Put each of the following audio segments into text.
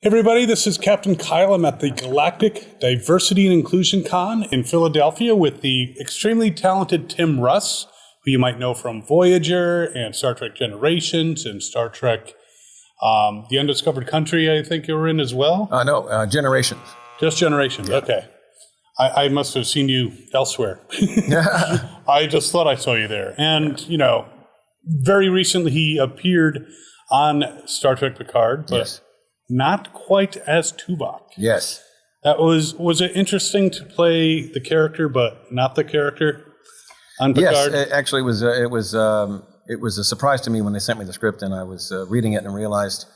Hey everybody, this is Captain Kyle. I'm at the Galactic Diversity and Inclusion Con in Philadelphia with the extremely talented Tim Russ, who you might know from Voyager and Star Trek Generations and Star Trek The Undiscovered Country, I think you were in as well. No, Generations. Just Generations, yeah. Okay. I must have seen you elsewhere. I just thought I saw you there. And, you know, very recently he appeared on Star Trek Picard, but yes. Not quite as Tuvok. Yes. That was it interesting to play the character, but not the character on Picard? Yes, actually, it was a surprise to me when they sent me the script, and I was reading it and realized,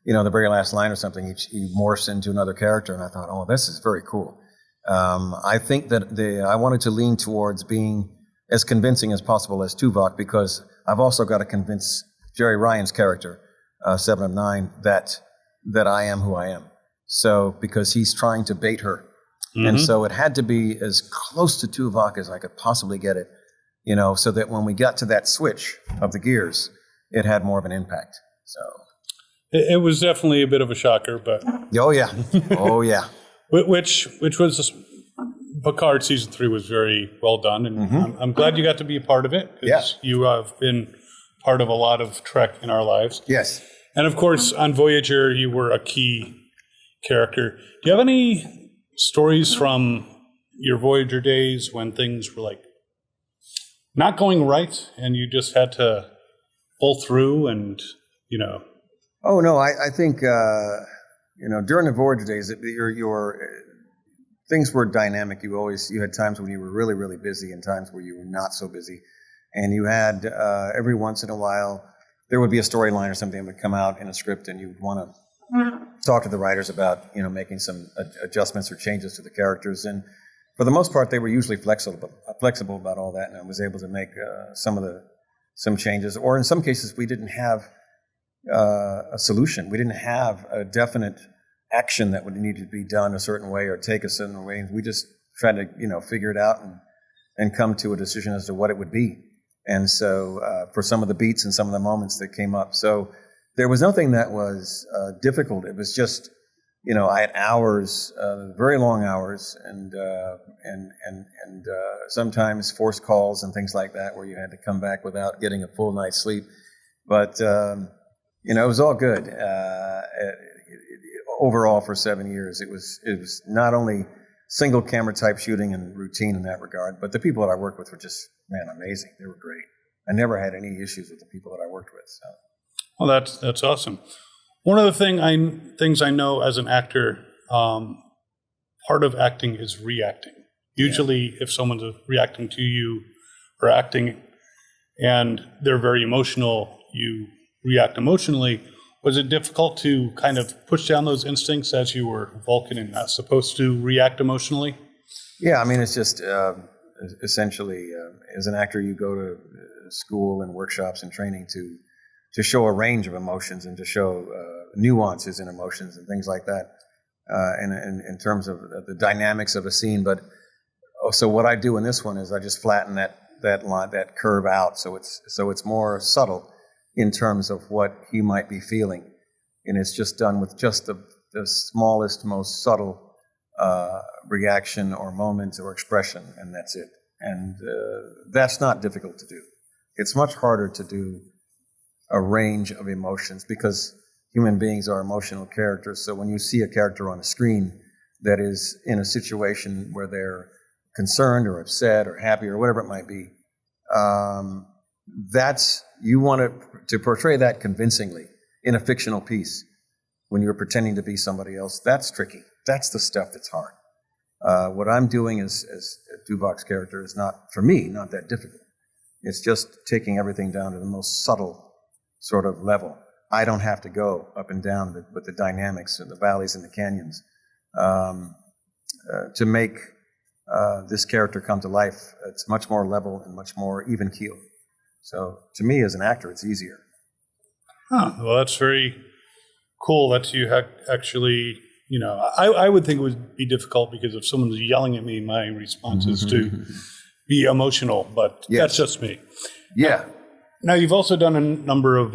you know, the very last line or something, he morphs into another character, and I thought, oh, this is very cool. I think that I wanted to lean towards being as convincing as possible as Tuvok, because I've also got to convince Jerry Ryan's character, 7 of 9, that I am who I am. So, because he's trying to bait her. Mm-hmm. And so it had to be as close to Tuvok as I could possibly get it, you know, so that when we got to that switch of the gears, it had more of an impact. So it was definitely a bit of a shocker, but... Oh, yeah. Oh, yeah. Which was... Picard Season 3 was very well done, and mm-hmm. I'm glad you got to be a part of it, because you have been part of a lot of Trek in our lives. Yes. And of course, on Voyager, you were a key character. Do you have any stories from your Voyager days when things were like not going right and you just had to pull through and, you know? Oh, no, I think, you know, during the Voyager days, your things were dynamic. You had times when you were really, really busy and times where you were not so busy. And you had, every once in a while, there would be a storyline or something that would come out in a script, and you would want to talk to the writers about, you know, making some adjustments or changes to the characters. And for the most part, they were usually flexible about all that, and I was able to make some changes. Or in some cases, we didn't have a solution. We didn't have a definite action that would need to be done a certain way or take a certain way. We just tried to, you know, figure it out and come to a decision as to what it would be. And so for some of the beats and some of the moments that came up. So there was nothing that was difficult. It was just, you know, I had hours, very long hours, and sometimes forced calls and things like that where you had to come back without getting a full night's sleep. But, you know, it was all good. Overall, for 7 years, it was not only single camera type shooting and routine in that regard, but the people that I worked with were just, man, amazing. They were great. I never had any issues with the people that I worked with. So. Well, that's awesome. One of the things I know as an actor, part of acting is reacting. Usually, if someone's reacting to you or acting and they're very emotional, you react emotionally. Was it difficult to kind of push down those instincts as you were Vulcan and not supposed to react emotionally? Yeah, I mean, it's just essentially, as an actor, you go to school and workshops and training to show a range of emotions and to show nuances in emotions and things like that, and in terms of the dynamics of a scene. But so what I do in this one is I just flatten that line, that curve out, so it's more subtle in terms of what he might be feeling. And it's just done with just the smallest, most subtle reaction or moment or expression, and that's it. And that's not difficult to do. It's much harder to do a range of emotions because human beings are emotional characters. So when you see a character on a screen that is in a situation where they're concerned or upset or happy or whatever it might be, you want to portray that convincingly in a fictional piece when you're pretending to be somebody else. That's tricky. That's the stuff that's hard. What I'm doing as Tuvok's character is not, for me, not that difficult. It's just taking everything down to the most subtle sort of level. I don't have to go up and down with the dynamics and the valleys and the canyons to make this character come to life. It's much more level and much more even keel. So to me, as an actor, it's easier. Huh. Well, that's very cool that you actually, you know, I would think it would be difficult because if someone's yelling at me, my response is to be emotional, but that's just me. Yeah. Now, you've also done a number of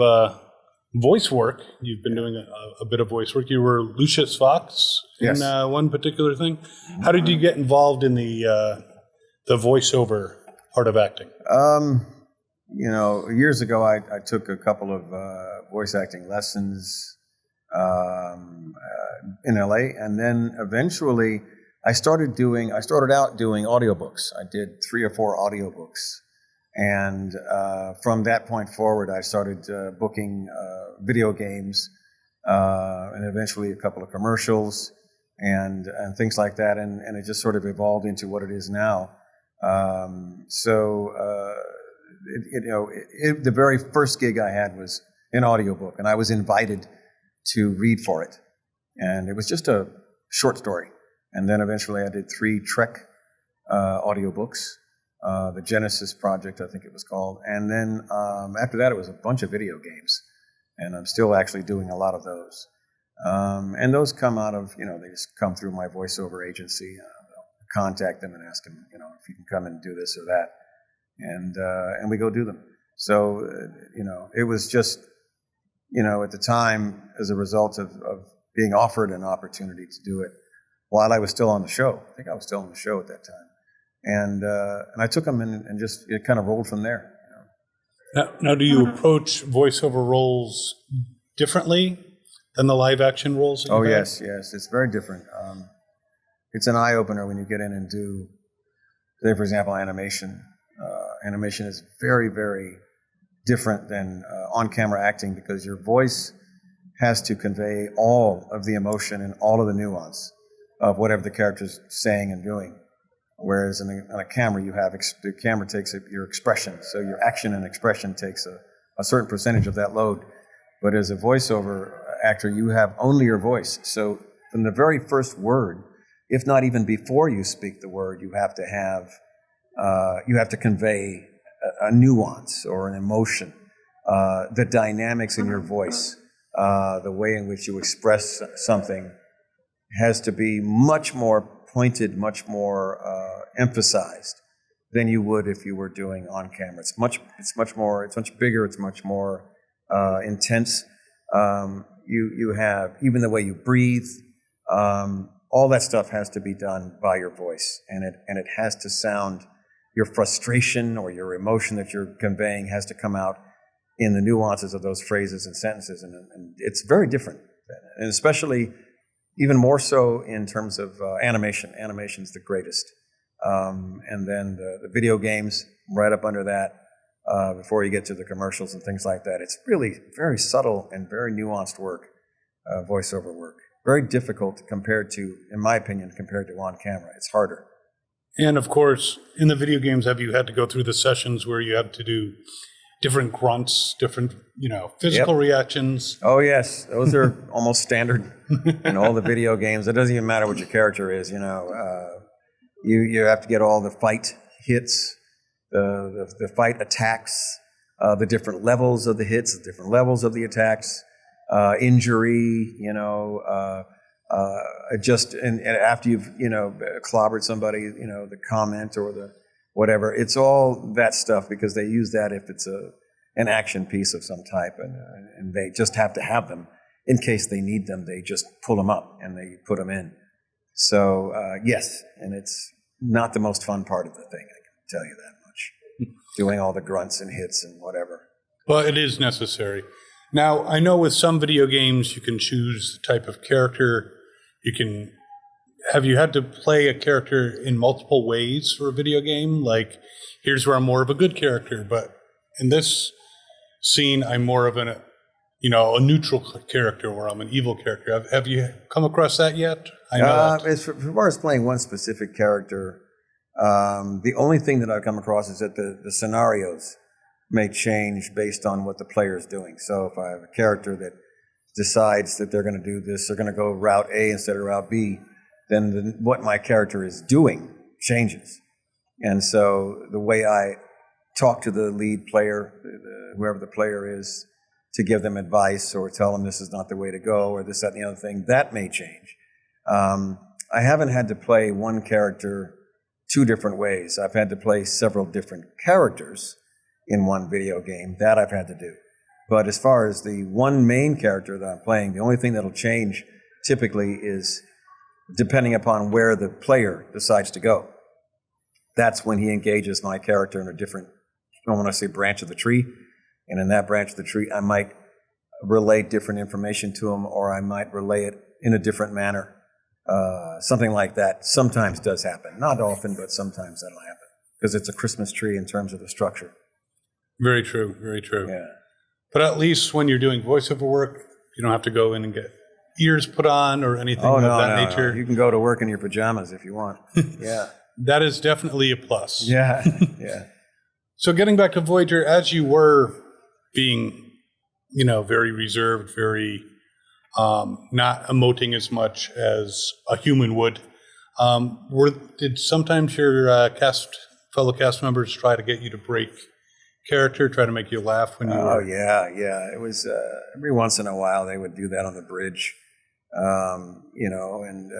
voice work. You've been doing a bit of voice work. You were Lucius Fox in Yes. one particular thing. How did you get involved in the voiceover part of acting? Years ago, I took a couple of voice acting lessons in LA, and then eventually I started out doing audiobooks. I did 3 or 4 audiobooks, and from that point forward, I started booking video games, and eventually a couple of commercials and things like that, and it just sort of evolved into what it is now. The very first gig I had was an audiobook, and I was invited to read for it. And it was just a short story. And then eventually I did 3 Trek audiobooks, the Genesis Project, I think it was called. And then after that, it was a bunch of video games. And I'm still actually doing a lot of those. And those come out of, they just come through my voiceover agency. I'll contact them and ask them, if you can come and do this or that. And we go do them. So, it was just, at the time, as a result of being offered an opportunity to do it while I was still on the show. I think I was still on the show at that time. And I took them and just, it kind of rolled from there. Now, do you approach voiceover roles differently than the live action roles? Oh, yes. It's very different. It's an eye-opener when you get in and do, say, for example, animation. Animation is very, very different than on-camera acting because your voice has to convey all of the emotion and all of the nuance of whatever the character's saying and doing. Whereas on a camera, the camera takes your expression. So your action and expression takes a certain percentage of that load. But as a voiceover actor, you have only your voice. So from the very first word, if not even before you speak the word, you have to convey a nuance or an emotion, the dynamics in your voice, the way in which you express something has to be much more pointed, much more emphasized than you would if you were doing on camera. It's much bigger, it's much more intense. You have, even the way you breathe, all that stuff has to be done by your voice, and it has to sound, your frustration or your emotion that you're conveying has to come out in the nuances of those phrases and sentences, and it's very different, and especially even more so in terms of animation. Animation's the greatest, and then the video games right up under that before you get to the commercials and things like that. It's really very subtle and very nuanced work, voiceover work. Very difficult compared to, in my opinion, compared to on camera. It's harder. And of course, in the video games, have you had to go through the sessions where you have to do different grunts, different, physical reactions? Oh, yes. Those are almost standard in all the video games. It doesn't even matter what your character is, You have to get all the fight hits, the fight attacks, the different levels of the hits, the different levels of the attacks, injury, and after you've, clobbered somebody, the comment or the whatever, it's all that stuff because they use that if it's an action piece of some type, and they just have to have them in case they need them. They just pull them up and they put them in. So, yes, and it's not the most fun part of the thing, I can tell you that much, doing all the grunts and hits and whatever. Well, it is necessary. Now, I know with some video games, you can choose the type of character. Have you had to play a character in multiple ways for a video game? Like, here's where I'm more of a good character, but in this scene, I'm more of a neutral character, or I'm an evil character. Have you come across that yet? I know as far as playing one specific character, the only thing that I've come across is that the scenarios may change based on what the player is doing. So if I have a character that decides that they're going to do this, they're going to go route A instead of route B, then what my character is doing changes. And so the way I talk to the lead player, whoever the player is, to give them advice or tell them this is not the way to go or this, that, and the other thing, that may change. I haven't had to play one character 2 different ways. I've had to play several different characters in one video game. That I've had to do. But as far as the one main character that I'm playing, the only thing that'll change typically is depending upon where the player decides to go. That's when he engages my character in a different, I want to say, branch of the tree. And in that branch of the tree, I might relay different information to him, or I might relay it in a different manner. Something like that sometimes does happen. Not often, but sometimes that'll happen. Because it's a Christmas tree in terms of the structure. Very true, very true. Yeah. But at least when you're doing voiceover work, you don't have to go in and get ears put on or anything of that nature. No. You can go to work in your pajamas if you want. Yeah. That is definitely a plus. Yeah, yeah. So getting back to Voyager, as you were being, very reserved, very not emoting as much as a human would, did sometimes your fellow cast members try to get you to break character, try to make you laugh when you were... Oh, yeah. It was every once in a while they would do that on the bridge, and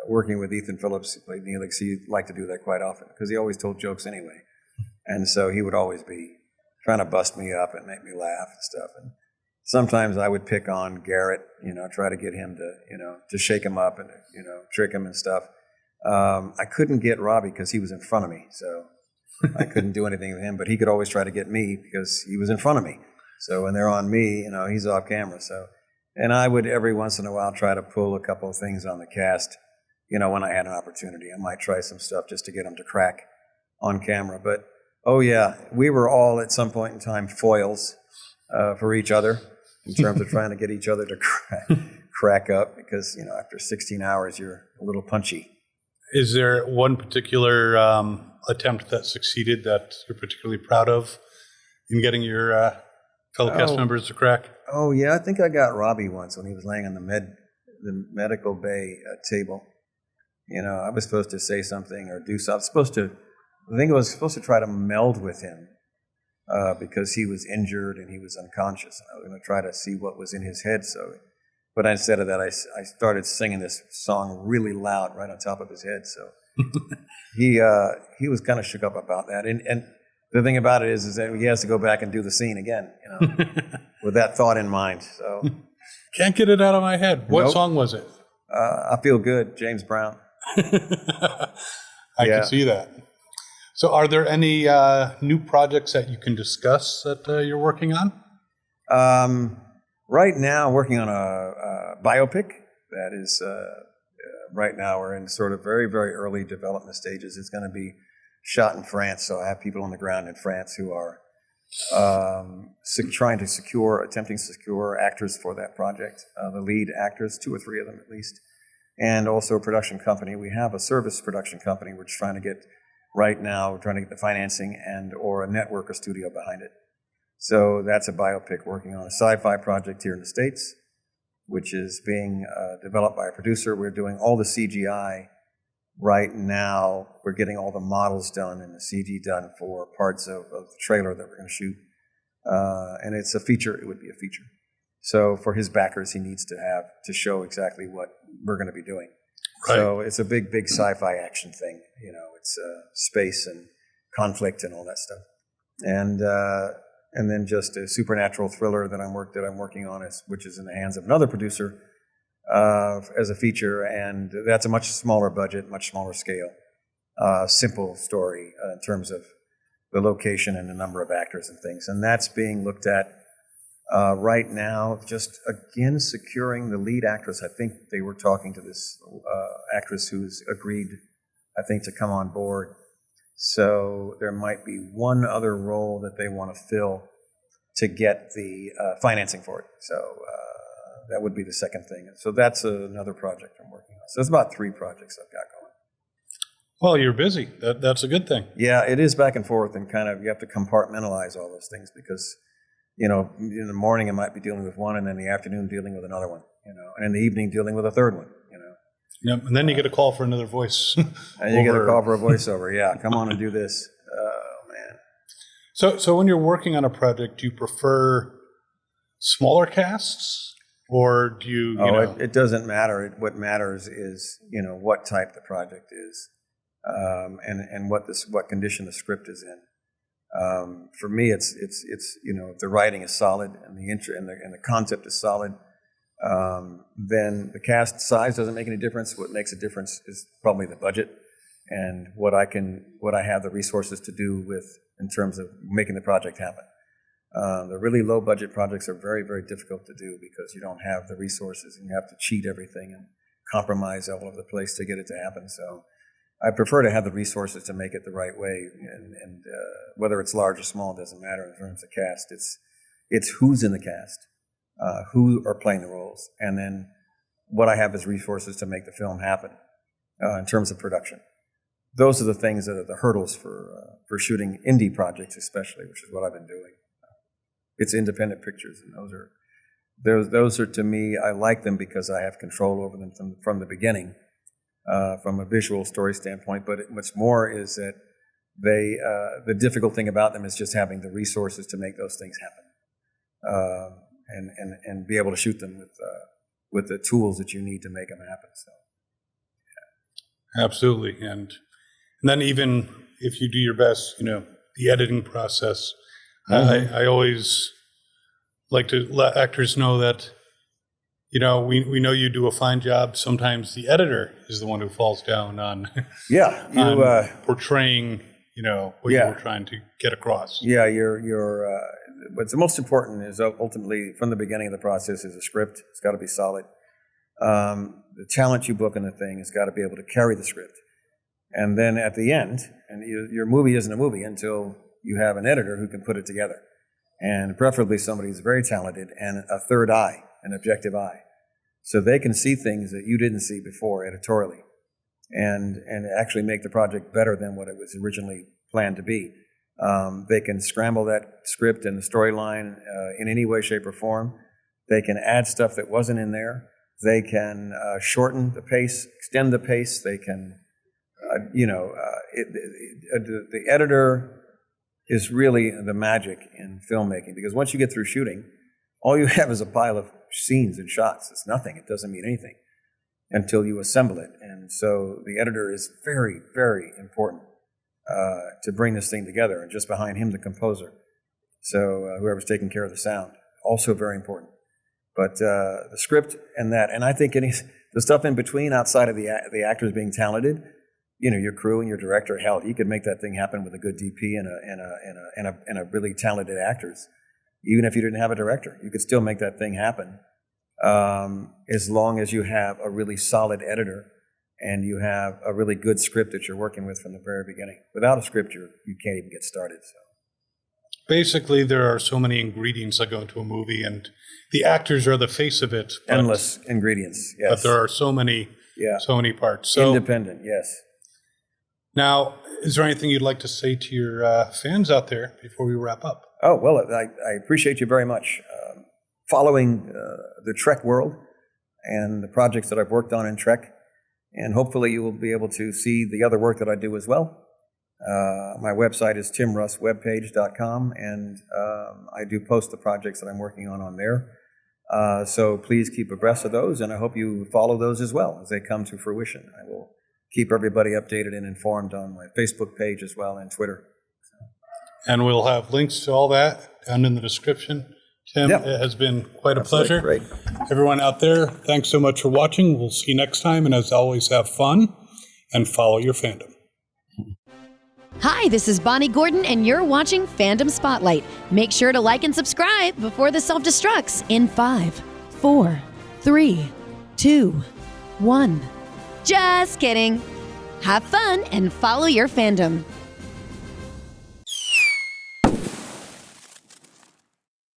working with Ethan Phillips, who played Neelix, he liked to do that quite often because he always told jokes anyway. And so he would always be trying to bust me up and make me laugh and stuff. And sometimes I would pick on Garrett, try to get him to shake him up and, trick him and stuff. I couldn't get Robbie because he was in front of me, so I couldn't do anything with him, but he could always try to get me because he was in front of me. So when they're on me, he's off camera. So, and I would every once in a while try to pull a couple of things on the cast, when I had an opportunity. I might try some stuff just to get them to crack on camera. But, oh yeah, we were all at some point in time foils for each other in terms of trying to get each other to crack up because, after 16 hours, you're a little punchy. Is there one particular attempt that succeeded that you're particularly proud of in getting your fellow cast members to crack? Oh, yeah, I think I got Robbie once when he was laying on the medical bay table. I was supposed to say something or do something. I was supposed to try to meld with him because he was injured and he was unconscious. And I was going to try to see what was in his head. But instead of that, I started singing this song really loud right on top of his head. So he was kind of shook up about that. And the thing about it is that he has to go back and do the scene again, with that thought in mind. So can't get it out of my head. What song was it? I Feel Good, James Brown. I can see that. So are there any new projects that you can discuss that you're working on? Right now, working on a biopic that is, right now we're in sort of very, very early development stages. It's going to be shot in France, so I have people on the ground in France who are attempting to secure actors for that project, the lead actors, 2 or 3 of them at least, and also a production company. We have a service production company we're trying to get the financing and or a network or studio behind it. So that's a biopic working on a sci-fi project here in the States, which is being developed by a producer. We're doing all the CGI right now. We're getting all the models done and the CG done for parts of the trailer that we're going to shoot. And it's a feature. It would be a feature. So for his backers, he needs to show exactly what we're going to be doing. Right. So it's a big, big sci-fi action thing. It's space and conflict and all that stuff. And then just a supernatural thriller that I'm working on, which is in the hands of another producer as a feature, and that's a much smaller budget, much smaller scale, simple story in terms of the location and the number of actors and things. And that's being looked at right now, just again securing the lead actress. I think they were talking to this actress who's agreed, I think, to come on board. So there might be one other role that they want to fill to get the financing for it. So that would be the second thing. So that's another project I'm working on. So it's about 3 projects I've got going. Well, you're busy. That's a good thing. Yeah, it is back and forth, and kind of you have to compartmentalize all those things because, in the morning I might be dealing with one, and then in the afternoon dealing with another one, and in the evening dealing with a third one, Yep, and then you get a call for another voice. And you get a call for a voiceover. Yeah, come on and do this. Oh, man. So when you're working on a project, do you prefer smaller casts, or do you? It doesn't matter. What matters is what type the project is, and what condition the script is in. For me, it's if the writing is solid and the concept is solid, then the cast size doesn't make any difference. What makes a difference is probably the budget and what I have the resources to do with in terms of making the project happen. The really low budget projects are very, very difficult to do because you don't have the resources and you have to cheat everything and compromise all over the place to get it to happen. So I prefer to have the resources to make it the right way, and whether it's large or small doesn't matter in terms of cast. It's who's in the cast, who are playing the roles, and then what I have as resources to make the film happen in terms of production. Those are the things that are the hurdles for shooting indie projects, especially, which is what I've been doing. It's independent pictures, and those are to me, I like them because I have control over them from the beginning, from a visual story standpoint. But what's more is that the difficult thing about them is just having the resources to make those things happen, and be able to shoot them with the tools that you need to make them happen. So, yeah. Absolutely, and then even if you do your best, the editing process. I always like to let actors know that, we know you do a fine job. Sometimes the editor is the one who falls down on portraying, what you were trying to get across. Yeah, what's the most important is ultimately from the beginning of the process is a script. It's got to be solid. The talent you book in the thing has got to be able to carry the script. And then at the end, and your movie isn't a movie until you have an editor who can put it together, and preferably somebody who's very talented and a third eye, an objective eye, so they can see things that you didn't see before editorially, and actually make the project better than what it was originally planned to be. They can scramble that script and the storyline in any way, shape, or form. They can add stuff that wasn't in there. They can shorten the pace, extend the pace. They can, the editor is really the magic in filmmaking, because once you get through shooting, all you have is a pile of scenes and shots. It's nothing. It doesn't mean anything until you assemble it. And so the editor is very, very important to bring this thing together, and just behind him, the composer. So whoever's taking care of the sound, also very important. But the script and I think the stuff in between, outside of the actors being talented, your crew and your director, hell, you could make that thing happen with a good DP and a really talented actors. Even if you didn't have a director, you could still make that thing happen, as long as you have a really solid editor and you have a really good script that you're working with from the very beginning. Without a script, you can't even get started. So basically, there are so many ingredients that go into a movie, and the actors are the face of it. Endless ingredients, yes. But there are so many parts. So, independent, yes. Now, is there anything you'd like to say to your fans out there before we wrap up? Oh, well, I appreciate you very much following the Trek world and the projects that I've worked on in Trek, and hopefully you will be able to see the other work that I do as well. My website is timrusswebpage.com, and I do post the projects that I'm working on there. So please keep abreast of those, and I hope you follow those as well as they come to fruition. I will keep everybody updated and informed on my Facebook page as well, and Twitter. And we'll have links to all that down in the description. Tim, It has been quite a pleasure. Great. Everyone out there, thanks so much for watching. We'll see you next time. And as always, have fun and follow your fandom. Hi, this is Bonnie Gordon, and you're watching Fandom Spotlight. Make sure to like and subscribe before the self-destructs in 5, 4, 3, 2, 1. Just kidding. Have fun and follow your fandom.